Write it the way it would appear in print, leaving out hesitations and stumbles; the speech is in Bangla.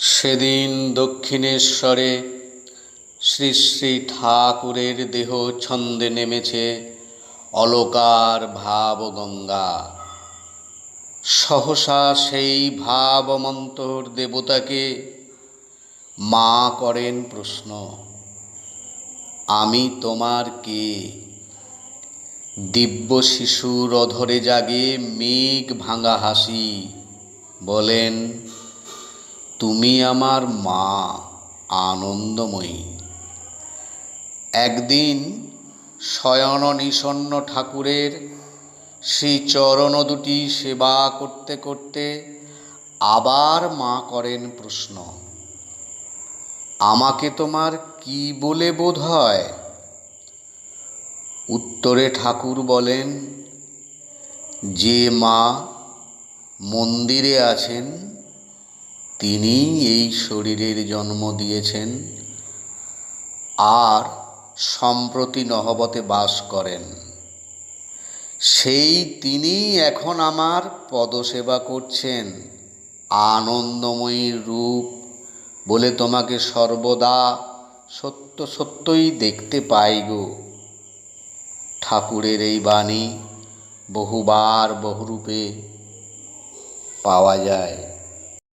সেদিন দক্ষিণেশ্বরে শ্রী শ্রী ঠাকুরের দেহ ছন্দে নেমেছে অলকার ভাবগঙ্গা। সহসা সেই ভাবমন্তর দেবতাকে মা করেন প্রশ্ন, আমি তোমার কে? দিব্য শিশুর অধরে জাগে মেঘ ভাঙা হাসি, বলেন, তুমি আমার মা আনন্দময়ী। একদিন শয়ন নিষণ্ণ ঠাকুরের শ্রীচরণ দুটি সেবা করতে করতে আবার মা করেন প্রশ্ন, আমাকে তোমার কি বলে বোধ হয়? উত্তরে ঠাকুর বলেন, যে মা মন্দিরে আছেন তিনি এই শরীরের জন্ম দিয়েছেন আর সম্প্রতি নহবতে বাস করেন। সেই তিনি এখন আমার পদসেবা করছেন। আনন্দময়ীর রূপ বলে তোমাকে সর্বদা সত্য সত্যই দেখতে পাই গো। ঠাকুরের এই বাণী বহুবার বহুরূপে পাওয়া যায়।